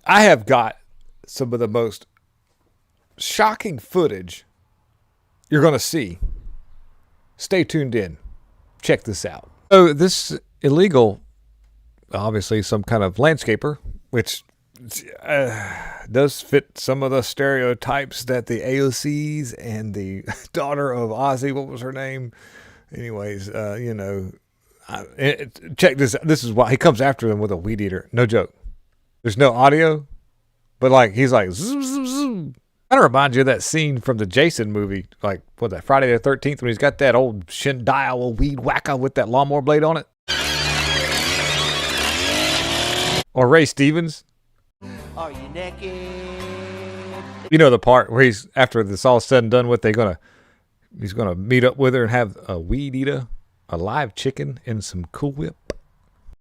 I have got some of the most shocking footage you're going to see. Stay tuned in. Check this out. So this illegal, obviously some kind of landscaper, which does fit some of the stereotypes that the AOCs and the daughter of Ozzy, what was her name? Anyways, check this. This is why he comes after them with a weed eater. No joke. There's no audio, but like he's like zoom, zoom, zoom. Kind of reminds you of that scene from the Jason movie, like what that Friday the 13th when he's got that old Shindial weed whacker with that lawnmower blade on it. Or Ray Stevens. Are you naked? You know the part where he's after this all said and done with, he's gonna meet up with her and have a weed eater, a live chicken, and some Cool Whip.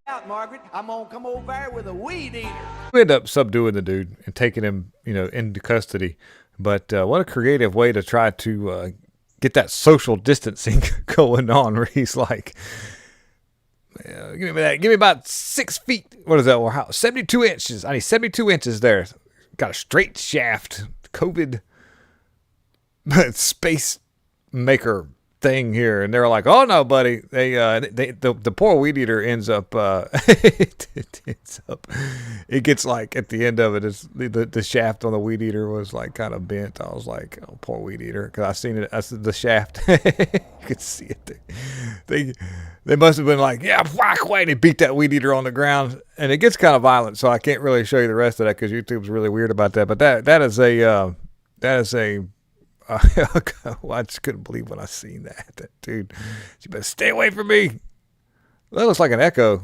Out, Margaret. I'm gonna come over there with a weed eater. We end up subduing the dude and taking him, into custody. But what a creative way to try to get that social distancing going on. Where he's like, give me about 6 feet. What is that? Or how? 72 inches. I need 72 inches there. Got a straight shaft. COVID space maker thing here, and they're like, "Oh no, buddy!" The poor weed eater ends up, it gets like at the end of it, is the shaft on the weed eater was like kind of bent. I was like, "Oh, poor weed eater," because I seen it. I said the shaft, you could see it. They must have been like, "Yeah, whack away!" And he beat that weed eater on the ground, and it gets kind of violent. So I can't really show you the rest of that because YouTube's really weird about that. But that is a I just couldn't believe when I seen that dude. You better stay away from me. That looks like an echo.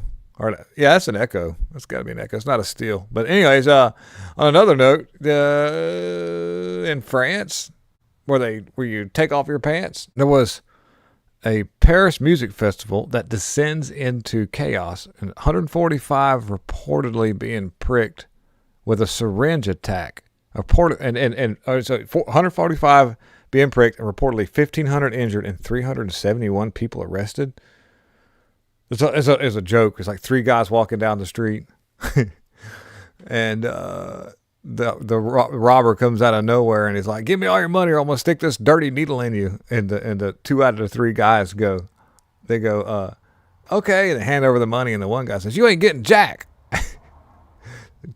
Yeah, that's an echo. That's got to be an echo. It's not a steel. But anyways, on another note, in France, where you take off your pants, there was a Paris music festival that descends into chaos, and 145 reportedly being pricked with a syringe attack. So 145 being pricked and reportedly 1,500 injured and 371 people arrested. It's a joke. It's like three guys walking down the street, and the robber comes out of nowhere and he's like, "Give me all your money, or I'm gonna stick this dirty needle in you." And the two out of the three guys go, "Okay," and they hand over the money, and the one guy says, "You ain't getting jack."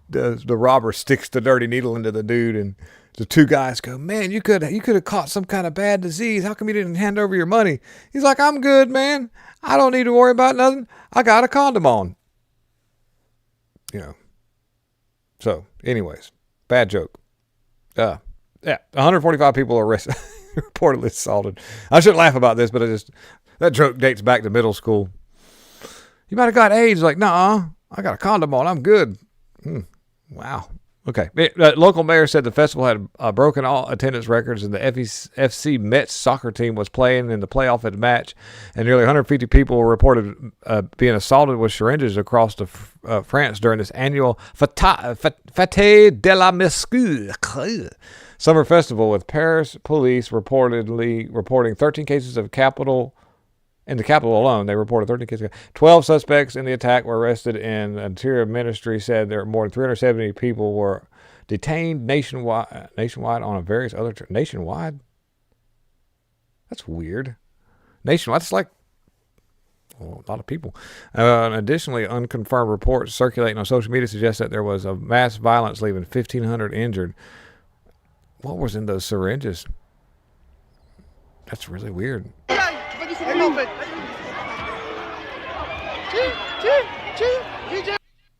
The robber sticks the dirty needle into the dude, and the two guys go, "Man, you could have caught some kind of bad disease. How come you didn't hand over your money?" He's like, "I'm good, man. I don't need to worry about nothing. I got a condom on." So, anyways, bad joke. Yeah, 145 people arrested, reportedly assaulted. I shouldn't laugh about this, but that joke dates back to middle school. You might have got AIDS. Like, nah, I got a condom on. I'm good. Wow. Okay. Local mayor said the festival had broken all attendance records, and the FC Metz soccer team was playing in the playoff match, and nearly 150 people were reported being assaulted with syringes across France during this annual Fête de la Muscu summer festival, with Paris police reporting 13 cases of in the capital alone. They reported 13 cases. 12 suspects in the attack were arrested, and the Interior Ministry said there were more than 370 people were detained nationwide on various other nationwide. That's weird. Nationwide, that's like a lot of people. Additionally, unconfirmed reports circulating on social media suggest that there was a mass violence, leaving 1,500 injured. What was in those syringes? That's really weird.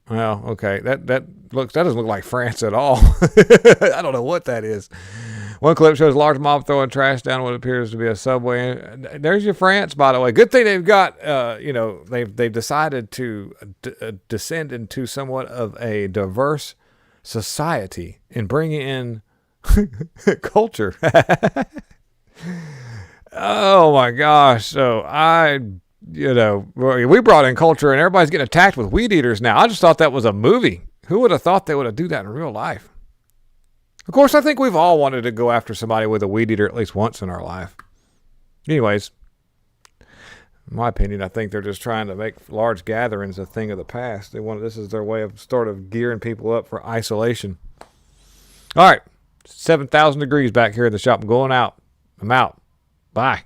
Well, okay, that doesn't look like France at all. I don't know what that is. One clip shows a large mob throwing trash down what appears to be a subway. There's your France, by the way. Good thing they've got, they've decided to descend into somewhat of a diverse society and bring in culture. Oh my gosh! So we brought in culture, and everybody's getting attacked with weed eaters now. I just thought that was a movie. Who would have thought they would have do that in real life? Of course, I think we've all wanted to go after somebody with a weed eater at least once in our life. Anyways, In my opinion, I think they're just trying to make large gatherings a thing of the past. This is their way of sort of gearing people up for isolation. All right, 7,000 degrees back here in the shop. I'm going out. I'm out. Bye.